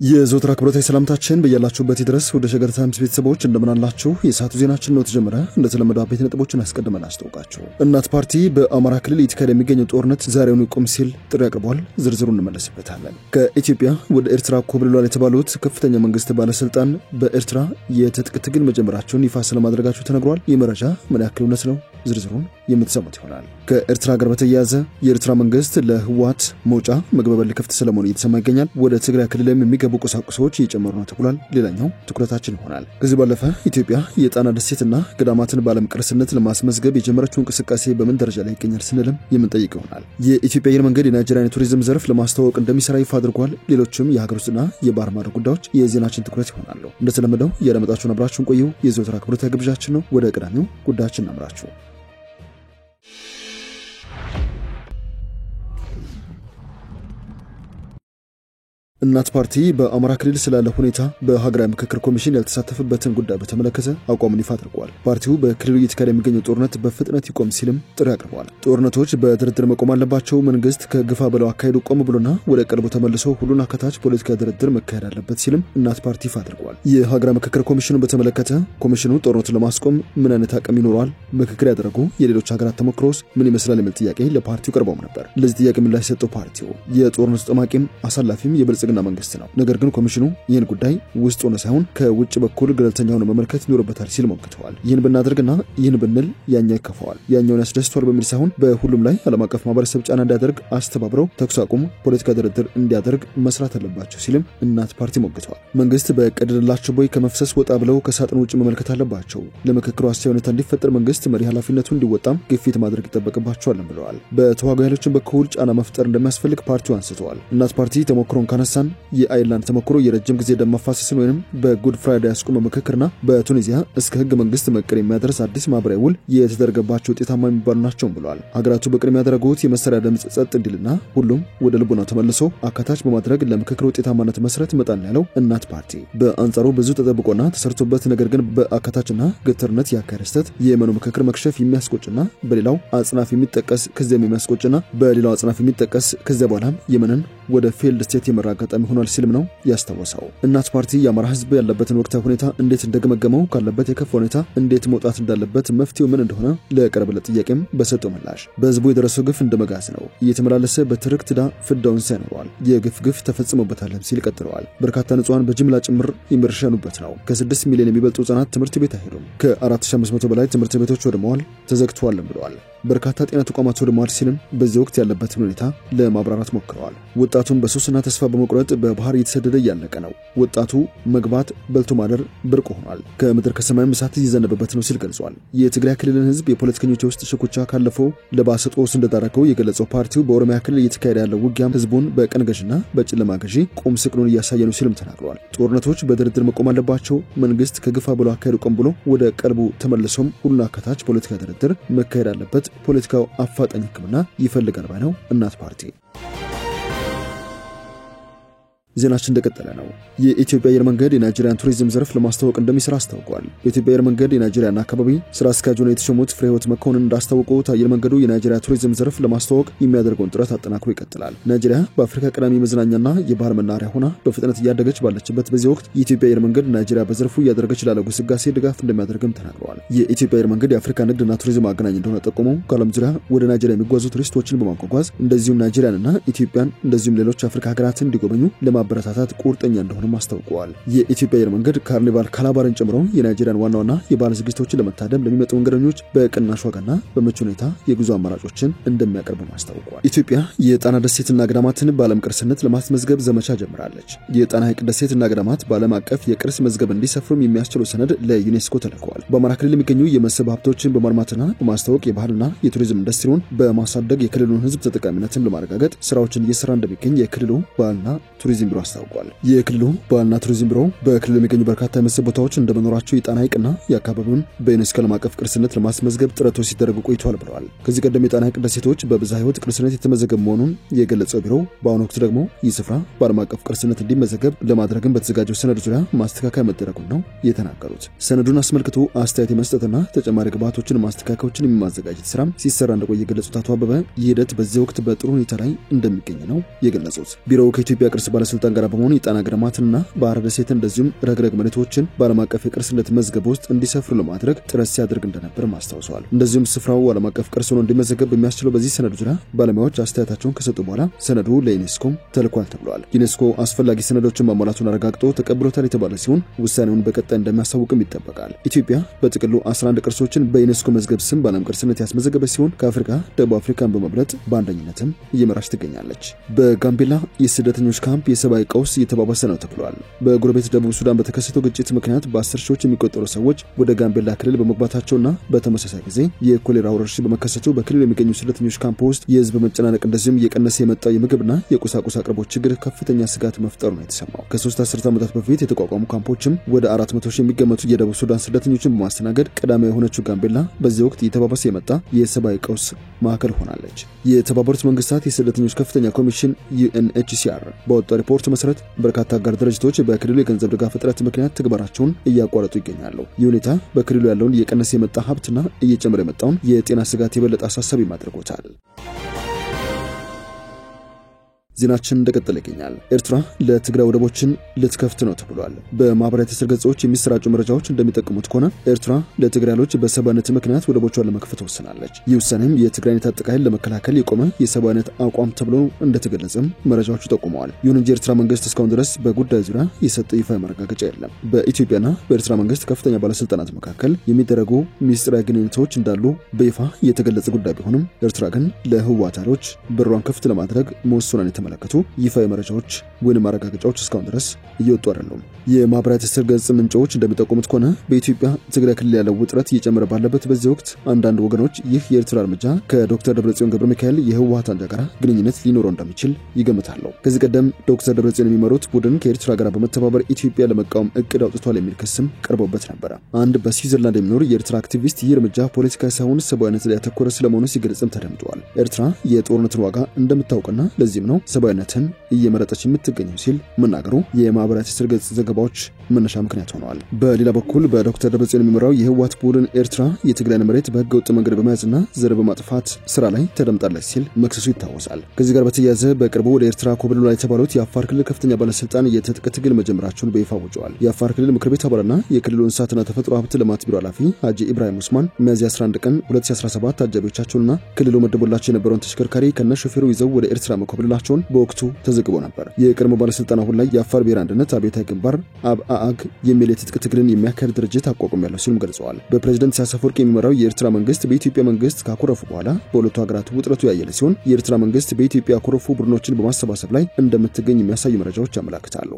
የዘወትር አክብሮታዊ ሰላምታችን በያላችሁበት ድረስ ወደ ሸገር ታይምስ ቤተሰቦች እንደምን አላችሁ? የሰዓቱ ዜናችን ነው ተጀመረ። እንደተለመደው አበይት ነጥቦችን አስቀድመን አስተዋውቃችሁ እናት ፓርቲ በአማራ ክልል እየተካሄደ የሚገኘው ጦርነት ዛሬውኑ ይቆም ሲል ጥሪ አቅርቧል። ዝርዝሩን እንመለስበታለን። ከኢትዮጵያ ወደ ኤርትራ ኮብልሏል የተባሉት ከፍተኛ መንግስት ባለስልጣን በኤርትራ የትጥቅ ትግል መጀመራቸውን ይፋ ስለማድረጋቸው ተነግሯል። ይህ መረጃ ምን ያክል እውነት ነው? ዝርዝሩን የምትሰሙት ይሆናል። ከኤርትራ ጋር በተያያዘ የኤርትራ መንግስት ለህወሓት መውጫ መግቢያ ሊከፍት ስለመሆኑ እየተሰማ ይገኛል። ወደ ትግራይ ክልልም የሚገቡ ቁሳቁሶች እየጨመሩ ነው ተብሏል። ሌላኛው ትኩረታችን ይሆናል። ከዚህ ባለፈ ኢትዮጵያ የጣና ደሴትና ገዳማትን በዓለም ቅርስነት ለማስመዝገብ የጀመረችው እንቅስቃሴ በምን ደረጃ ላይ ይገኛል ስንልም የምንጠይቅ ይሆናል። የኢትዮጵያ አየር መንገድ የናይጄሪያን የቱሪዝም ዘርፍ ለማስተዋወቅ እንደሚሰራ ይፋ አድርጓል። ሌሎችም የሀገር ውስጥና የባህር ማዶ ጉዳዮች የዜናችን ትኩረት ይሆናሉ። እንደተለመደው ያለመጣችሁን አብራችሁን ቆዩ። የዘወትር አክብሮታዊ ግብዣችን ነው። ወደ ቀዳሚው ጉዳያችን እናምራችሁ። እናት ፓርቲ በአማራ ክልል ስላለ ሁኔታ በሀገራዊ ምክክር ኮሚሽን ያልተሳተፈበትን ጉዳይ በተመለከተ አቋሙን ይፋ አድርጓል። ፓርቲው በክልሉ እየተካሄደ የሚገኘው ጦርነት በፍጥነት ይቆም ሲልም ጥሪ አቅርቧል። ጦርነቶች በድርድር መቆም አለባቸው። መንግስት ከግፋ በለው አካሄዱ ቆም ብሎና ወደ ቀልቡ ተመልሶ ሁሉን አካታች ፖለቲካ ድርድር መካሄድ አለበት ሲልም እናት ፓርቲ ይፋ አድርጓል። የሀገራዊ ምክክር ኮሚሽኑን በተመለከተ ኮሚሽኑ ጦርነቱን ለማስቆም ምን አይነት አቅም ይኖረዋል? ምክክር ያደረጉ የሌሎች ሀገራት ተሞክሮስ ምን ይመስላል? የሚል ጥያቄ ለፓርቲው ቀርቦም ነበር። ለዚህ ጥያቄ ምላሽ የሰጠው ፓርቲው የጦርነቱ ጠማቂም አሳላፊም የብልጽግና መንግስት ነው። ነገር ግን ኮሚሽኑ ይህን ጉዳይ ውስጥ ሆነ ሳይሆን ከውጭ በኩል ገለልተኛ ሆኖ መመልከት ይኖርበታል ሲል ሞግተዋል። ይህን ብናደርግና ይህን ብንል ያኛው ይከፋዋል፣ ያኛውን ያስደስቷል በሚል ሳይሆን በሁሉም ላይ ዓለም አቀፍ ማህበረሰብ ጫና እንዲያደርግ አስተባብረው ተኩስ አቁም፣ ፖለቲካ ድርድር እንዲያደርግ መስራት አለባቸው ሲልም እናት ፓርቲ ሞግተዋል። መንግስት በቀደደላቸው ቦይ ከመፍሰስ ወጣ ብለው ከሳጥን ውጭ መመልከት አለባቸው። ለምክክሩ አስቻይ ሁኔታ እንዲፈጠር መንግስት መሪ ኃላፊነቱን እንዲወጣም ግፊት ማድረግ ይጠበቅባቸዋል ብለዋል። በተዋጊ ኃይሎችን በኩል ጫና መፍጠር እንደሚያስፈልግ ፓርቲው አንስተዋል። እናት ፓርቲ ተሞክሮን ካነሳን የአይርላንድ ተሞክሮ የረጅም ጊዜ ደም ማፋሰስን ወይንም በጉድ ፍራይዴ ያስቆመ ምክክርና በቱኒዚያ እስከ ህግ መንግስት መቀር የሚያደርስ አዲስ ማህበራዊ ውል የተደረገባቸው ውጤታማ የሚባሉ ናቸው ብለዋል። ሀገራቱ በቅድሚያ ያደረጉት የመሳሪያ ድምጽ ጸጥ እንዲልና ሁሉም ወደ ልቦናው ተመልሶ አካታች በማድረግ ለምክክር ውጤታማነት መስረት መጣን ያለው እናት ፓርቲ በአንጻሩ ብዙ ተጠብቆና ተሰርቶበት ነገር ግን በአካታችና ግትርነት ያካሄደ ስህተት የየመኑ ምክክር መክሸፍ የሚያስቆጭና በሌላው አጽናፍ የሚጠቀስ ከዚያም የሚያስቆጭና በሌላው አጽናፍ የሚጠቀስ ከዚያ በኋላም የመንን ወደ ፊልድ ስቴት የመራጋጣሚ ሆኗል ሲልም ነው ያስተዋወሰው። እናት ፓርቲ የአማራ ህዝብ ያለበትን ወቅታዊ ሁኔታ እንዴት እንደገመገመው ካለበት የከፋ ሁኔታ እንዴት መውጣት እንዳለበት መፍትሄው ምን እንደሆነ ለቀረበለት ጥያቄም በሰጠው ምላሽ በህዝቡ የደረሰው ግፍ እንደመጋዝ ነው፣ እየተመላለሰ በትርክት ዳ ፍዳውን ሳይኖረዋል፣ የግፍ ተፈጽሞበታል ሲል ቀጥለዋል። በርካታ ንጹሃን በጅምላ ጭምር የሚረሸኑበት ነው። ከ6 ሚሊዮን የሚበልጡ ህጻናት ትምህርት ቤት አይሄዱም። ከ4500 በላይ ትምህርት ቤቶች ወድመዋል፣ ተዘግተዋል ብለዋል። በርካታ ጤና ተቋማት ወድመዋል ሲልም በዚህ ወቅት ያለበትን ሁኔታ ለማብራራት ሞክረዋል። ወጣቱን በሱስና ተስፋ በመቁረጥ በባህር እየተሰደደ እያለቀ ነው። ወጣቱ መግባት በልቶ ማደር ብርቅ ሆኗል። ከምድር ከሰማይም እሳት እየዘነበበት ነው ሲል ገልጿል። የትግራይ ክልልን ህዝብ የፖለቲከኞች ውስጥ ሽኩቻ ካለፈው ለባሰ ጦስ እንደዳረገው የገለጸው ፓርቲው በኦሮሚያ ክልል እየተካሄደ ያለው ውጊያም ህዝቡን በቀን ገዥና በጨለማ ገዢ ቁም ስቅሉን እያሳየ ነው ሲልም ተናግረዋል። ጦርነቶች በድርድር መቆም አለባቸው። መንግስት ከግፋ ብሎ አካሄዱ ቆም ብሎ ወደ ቀልቡ ተመልሶም ሁሉን አካታች ፖለቲካ ድርድር መካሄድ አለበት። ፖለቲካው አፋጣኝ ህክምና ይፈልጋል ባይ ነው እናት ፓርቲ። ዜናችን እንደቀጠለ ነው። የኢትዮጵያ አየር መንገድ የናይጄሪያን ቱሪዝም ዘርፍ ለማስተዋወቅ እንደሚሰራ አስታውቋል። በኢትዮጵያ አየር መንገድ የናይጄሪያና አካባቢ ስራ አስኪያጅ ሆነው የተሾሙት ፍሬህይወት መኮንን እንዳስታወቁት አየር መንገዱ የናይጄሪያ ቱሪዝም ዘርፍ ለማስተዋወቅ የሚያደርገውን ጥረት አጠናክሮ ይቀጥላል። ናይጄሪያ በአፍሪካ ቀዳሚ መዝናኛና የባህር መናኸሪያ ሆና በፍጥነት እያደገች ባለችበት በዚህ ወቅት የኢትዮጵያ አየር መንገድ ናይጄሪያ በዘርፉ እያደረገች ላለው ግስጋሴ ድጋፍ እንደሚያደርግም ተናግረዋል። የኢትዮጵያ አየር መንገድ የአፍሪካ ንግድና ቱሪዝም አገናኝ እንደሆነ ጠቁመው ከዓለም ዙሪያ ወደ ናይጄሪያ የሚጓዙ ቱሪስቶችን በማጓጓዝ እንደዚሁም ናይጄሪያንና ኢትዮጵያን እንደዚሁም ሌሎች አፍሪካ ሀገራትን እንዲጎበኙ ለማበረታታት ቁርጠኛ እንደሆነም አስታውቀዋል። የኢትዮጵያ አየር መንገድ ካርኒቫል ካላባርን ጨምሮ የናይጄሪያን ዋና የባህል ዝግጅቶችን ለመታደም ለሚመጡ መንገደኞች በቅናሽ ዋጋና በምቹ ሁኔታ የጉዞ አማራጮችን እንደሚያቀርብ አስታውቀዋል። ኢትዮጵያ የጣና ደሴትና ገዳማትን በዓለም ቅርስነት ለማስመዝገብ ዘመቻ ጀምራለች። የጣና ሐይቅ ደሴትና ገዳማት በዓለም አቀፍ የቅርስ መዝገብ እንዲሰፍሩም የሚያስችሉ ሰነድ ለዩኔስኮ ተልከዋል። በአማራ ክልል የሚገኙ የመስህብ ሀብቶችን በማልማትና በማስተዋወቅ የባህልና የቱሪዝም ኢንዱስትሪውን በማሳደግ የክልሉን ህዝብ ተጠቃሚነትን ለማረጋገጥ ስራዎችን እየሰራ እንደሚገኝ የክልሉ ባህልና ቱሪዝም ቢሮ አስታውቋል። የክልሉ ባህልና ቱሪዝም ቢሮ በክልሉ የሚገኙ በርካታ የመስህብ ቦታዎች እንደመኖራቸው የጣና ሐይቅና የአካባቢውን በዩኔስኮ ዓለም አቀፍ ቅርስነት ለማስመዝገብ ጥረቶች ሲደረጉ ቆይተዋል ብለዋል። ከዚህ ቀደም የጣና ሐይቅ ደሴቶች በብዝሃ ህይወት ቅርስነት የተመዘገቡ መሆኑን የገለጸው ቢሮው በአሁኑ ወቅት ደግሞ ይህ ስፍራ በዓለም አቀፍ ቅርስነት እንዲመዘገብ ለማድረግም በተዘጋጀው ሰነድ ዙሪያ ማስተካከያ መደረጉን ነው የተናገሩት። ሰነዱን አስመልክቶ አስተያየት መስጠትና ተጨማሪ ግብዓቶችን ማስተካከያዎችን የማዘጋጀት ስራ ሲሰራ እንደቆየ የገለጹት አቶ አበበ ይህ ሂደት በዚህ ወቅት በጥሩ ሁኔታ ላይ እንደሚገኝ ነው የገለጹት። ቢሮው ከኢትዮጵያ ቅርስ ባለስልጣን ባለስልጣን ጋር በመሆን የጣና ገዳማትንና ባህረ ደሴትን እንደዚሁም ረግረግ መሬቶችን በዓለም አቀፍ የቅርስነት መዝገብ ውስጥ እንዲሰፍሩ ለማድረግ ጥረት ሲያደርግ እንደነበር ማስታወሰዋል። እንደዚሁም ስፍራው ዓለም አቀፍ ቅርስ ሆኖ እንዲመዘገብ በሚያስችለው በዚህ ሰነድ ዙሪያ ባለሙያዎች አስተያየታቸውን ከሰጡ በኋላ ሰነዱ ለዩኔስኮ ተልኳል ተብሏል። ዩኔስኮ አስፈላጊ ሰነዶችን ማሟላቱን አረጋግጦ ተቀብሎታል የተባለ ሲሆን ውሳኔውን በቀጣይ እንደሚያሳውቅም ይጠበቃል። ኢትዮጵያ በጥቅሉ 11 ቅርሶችን በዩኔስኮ መዝገብ ስም በዓለም ቅርስነት ያስመዘገበች ሲሆን ከአፍሪካ ደቡብ አፍሪካን በመብለጥ በአንደኝነትም እየመራች ትገኛለች። በጋምቤላ የስደተኞች ካምፕ የሰብአዊ ቀውስ እየተባባሰ ነው ተብሏል። በጎረቤት ደቡብ ሱዳን በተከሰተው ግጭት ምክንያት በ10 ሺዎች የሚቆጠሩ ሰዎች ወደ ጋምቤላ ክልል በመግባታቸውና በተመሳሳይ ጊዜ የኮሌራ ወረርሽኝ በመከሰቱ በክልሉ የሚገኙ ስደተኞች ካምፕ ውስጥ የህዝብ መጨናነቅ እንደዚሁም እየቀነሰ የመጣው የምግብና የቁሳቁስ አቅርቦት ችግር ከፍተኛ ስጋት መፍጠሩ ነው የተሰማው። ከ3 አስርት ዓመታት በፊት የተቋቋሙ ካምፖችም ወደ 400 ሺህ የሚገመቱ የደቡብ ሱዳን ስደተኞችን በማስተናገድ ቀዳሚ የሆነችው ጋምቤላ በዚህ ወቅት እየተባባሰ የመጣ የሰብአዊ ቀውስ ማዕከል ሆናለች። የተባበሩት መንግስታት የስደተኞች ከፍተኛ ኮሚሽን UNHCR በወጣው ሪፖርት መሰረት በርካታ አጋር ድርጅቶች በክልሉ የገንዘብ ድጋፍ እጥረት ምክንያት ተግባራቸውን እያቋረጡ ይገኛሉ። ይህ ሁኔታ በክልሉ ያለውን እየቀነሰ የመጣ ሀብትና እየጨመረ የመጣውን የጤና ስጋት የበለጠ አሳሳቢ አድርጎታል። ዜናችን እንደቀጠለ ይገኛል። ኤርትራ ለትግራይ ወደቦችን ልትከፍት ነው ተብሏል። በማህበራዊ ትስስር ገጾች የሚሰራጩ መረጃዎች እንደሚጠቁሙት ከሆነ ኤርትራ ለትግራይ ኃይሎች በሰብአዊነት ምክንያት ወደቦቿን ለመክፈት ወስናለች። ይህ ውሳኔም የትግራይን የታጠቀ ኃይል ለመከላከል የቆመ የሰብአዊነት አቋም ተብሎ እንደተገለጸም መረጃዎቹ ጠቁመዋል። ይሁን እንጂ የኤርትራ መንግስት እስካሁን ድረስ በጉዳዩ ዙሪያ የሰጠ ይፋ ማረጋገጫ የለም። በኢትዮጵያና በኤርትራ መንግስት ከፍተኛ ባለስልጣናት መካከል የሚደረጉ ሚስጥራዊ ግንኙነቶች እንዳሉ በይፋ የተገለጸ ጉዳይ ቢሆንም ኤርትራ ግን ለህወሓት ኃይሎች በሯን ክፍት ለማድረግ መወሰኗን የተመለከቱ ይፋዊ መረጃዎች ወይንም ማረጋገጫዎች እስካሁን ድረስ እየወጡ አይደሉም። የማህበራዊ ትስስር ገጽ ምንጮች እንደሚጠቁሙት ከሆነ በኢትዮጵያ ትግራይ ክልል ያለው ውጥረት እየጨመረ ባለበት በዚህ ወቅት አንዳንድ ወገኖች ይህ የኤርትራ እርምጃ ከዶክተር ደብረጽዮን ገብረሚካኤል የህወሓት አንጃ ጋር ግንኙነት ሊኖረው እንደሚችል ይገምታሉ። ከዚህ ቀደም ዶክተር ደብረጽዮን የሚመሩት ቡድን ከኤርትራ ጋር በመተባበር ኢትዮጵያ ለመቃወም እቅድ አውጥቷል የሚል ክስም ቀርቦበት ነበር። አንድ በስዊዘርላንድ የሚኖር የኤርትራ አክቲቪስት ይህ እርምጃ ፖለቲካዊ ሳይሆን ሰብአዊነት ላይ ያተኮረ ስለመሆኑ ሲገልጽም ተደምጧል። ኤርትራ የጦርነትን ዋጋ እንደምታውቅና ለዚህም ነው ሰብአዊነትን እየመረጠች የምትገኘው ሲል መናገሩ የማህበራዊ ትስስር ገጽ ዘገባዎች መነሻ ምክንያት ሆነዋል። በሌላ በኩል በዶክተር ደብረጽዮን የሚመራው የህወሓት ቡድን ኤርትራ የትግራይን መሬት በህገ ወጥ መንገድ በመያዝና ዘር በማጥፋት ስራ ላይ ተደምጣለች ሲል መክሰሱ ይታወሳል። ከዚህ ጋር በተያያዘ በቅርቡ ወደ ኤርትራ ኮብልሏል የተባሉት የአፋር ክልል ከፍተኛ ባለስልጣን የትጥቅ ትግል መጀመራቸውን በይፋ አውጀዋል። የአፋር ክልል ምክር ቤት አባልና የክልሉ እንስሳትና ተፈጥሮ ሀብት ልማት ቢሮ ኃላፊ ሀጂ ኢብራሂም ኡስማን ሚያዝያ 11 ቀን 2017 አጃቢዎቻቸውንና ክልሉ መድቦላቸው የነበረውን ተሽከርካሪ ከነሾፌሩ ይዘው ወደ ኤርትራ መኮብለላቸውን በወቅቱ ተዘግቦ ነበር። የቀድሞ ባለስልጣን አሁን ላይ የአፋር ብሔራዊ አንድነት አብዮታዊ ግንባር አብአግ የሚል የትጥቅ ትግልን የሚያካሄድ ድርጅት አቋቁሜያለሁ ሲሉም ገልጸዋል። በፕሬዝዳንት ኢሳያስ አፈወርቂ የሚመራው የኤርትራ መንግስት በኢትዮጵያ መንግስት ካኮረፉ በኋላ በሁለቱ ሀገራት ውጥረቱ ያየለ ሲሆን የኤርትራ መንግስት በኢትዮጵያ ያኮረፉ ቡድኖችን በማሰባሰብ ላይ እንደምትገኝ የሚያሳዩ መረጃዎች ያመለክታሉ።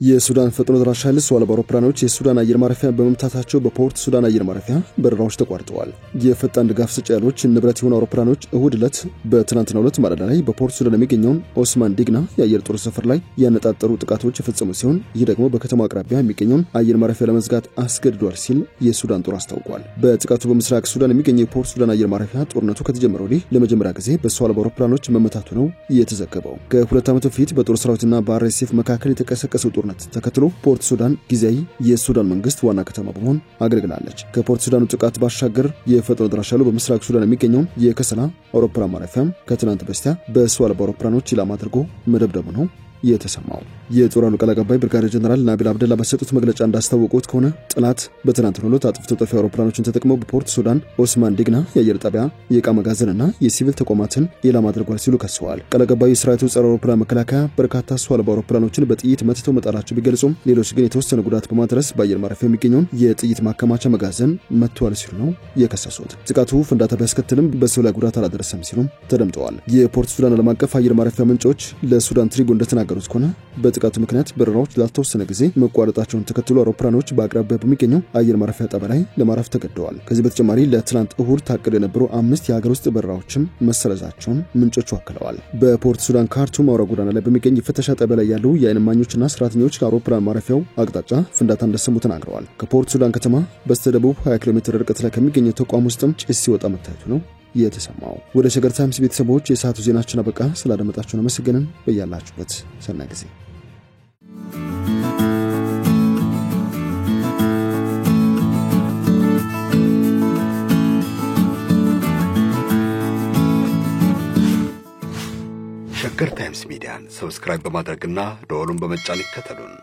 የሱዳን ፈጥኖ ደራሽ ኃይል ሰው አልባ አውሮፕላኖች የሱዳን አየር ማረፊያ በመምታታቸው በፖርት ሱዳን አየር ማረፊያ በረራዎች ተቋርጠዋል። የፈጣን ድጋፍ ሰጪ ኃይሎች ንብረት የሆኑ አውሮፕላኖች እሁድ ዕለት በትናንትናው ዕለት ማለዳ ላይ በፖርት ሱዳን የሚገኘውን ኦስማን ዲግና የአየር ጦር ሰፈር ላይ ያነጣጠሩ ጥቃቶች የፈጸሙ ሲሆን ይህ ደግሞ በከተማ አቅራቢያ የሚገኘውን አየር ማረፊያ ለመዝጋት አስገድዷል ሲል የሱዳን ጦር አስታውቋል። በጥቃቱ በምስራቅ ሱዳን የሚገኘው የፖርት ሱዳን አየር ማረፊያ ጦርነቱ ከተጀመረ ወዲህ ለመጀመሪያ ጊዜ በሰው አልባ አውሮፕላኖች መመታቱ ነው የተዘገበው። ከ2 ዓመት በፊት በጦር ሰራዊትና በአርኤስኤፍ መካከል የተቀሰቀሰው ጦርነት ተከትሎ ፖርት ሱዳን ጊዜያዊ የሱዳን መንግስት ዋና ከተማ በመሆን አገልግላለች። ከፖርት ሱዳኑ ጥቃት ባሻገር የፈጥኖ ደራሽ ኃይሉ በምስራቅ ሱዳን የሚገኘውን የከሰላ አውሮፕላን ማረፊያም ከትናንት በስቲያ በሰው አልባ አውሮፕላኖች ኢላማ አድርጎ መደብደቡ ነው የተሰማው። የጦር ኃይሉ ቃል አቀባይ ብርጋዴር ጀነራል ናቢል አብደላ በሰጡት መግለጫ እንዳስታወቁት ከሆነ ጠላት በትናንትናው ዕለት አጥፍቶ ጠፊ አውሮፕላኖችን ተጠቅመው በፖርት ሱዳን ኦስማን ዲግና የአየር ጣቢያ፣ የዕቃ መጋዘንና የሲቪል ተቋማትን ኢላማ አድርጓል ሲሉ ከሰዋል። ቃል አቀባዩ የሰራዊቱ ጸረ አውሮፕላን መከላከያ በርካታ ሰው አልባ አውሮፕላኖችን በጥይት መትተው መጣላቸው ቢገልጹም ሌሎች ግን የተወሰነ ጉዳት በማድረስ በአየር ማረፊያ የሚገኘውን የጥይት ማከማቻ መጋዘን መትተዋል ሲሉ ነው የከሰሱት። ጥቃቱ ፍንዳታ ቢያስከትልም በሰው ላይ ጉዳት አላደረሰም ሲሉም ተደምጠዋል። የፖርት ሱዳን ዓለም አቀፍ አየር ማረፊያ ምንጮች ለሱዳን ትሪቡን እንደተናገሩት ከሆነ በጥቃቱ ምክንያት በረራዎች ላልተወሰነ ጊዜ መቋረጣቸውን ተከትሎ አውሮፕላኖች በአቅራቢያ በሚገኘው አየር ማረፊያ ጣቢያ ላይ ለማረፍ ተገደዋል። ከዚህ በተጨማሪ ለትናንት እሁድ ታቅደው የነበሩ 5 የሀገር ውስጥ በረራዎችም መሰረዛቸውን ምንጮቹ አክለዋል። በፖርት ሱዳን ካርቱም አውራ ጎዳና ላይ በሚገኝ የፍተሻ ጣቢያ ላይ ያሉ የዓይን እማኞችና ሰራተኞች ከአውሮፕላን ማረፊያው አቅጣጫ ፍንዳታ እንደሰሙ ተናግረዋል። ከፖርት ሱዳን ከተማ በስተደቡብ 20 ኪሎ ሜትር ርቀት ላይ ከሚገኘው ተቋም ውስጥም ጭስ ሲወጣ መታየቱ ነው የተሰማው። ወደ ሸገር ታይምስ ቤተሰቦች የሰዓቱ ዜናችን አበቃ። ስላደመጣችሁን አመሰግነን። በያላችሁበት ሰናይ ጊዜ ሸገር ታይምስ ሚዲያን ሰብስክራይብ በማድረግና ደወሉን በመጫን ይከተሉን።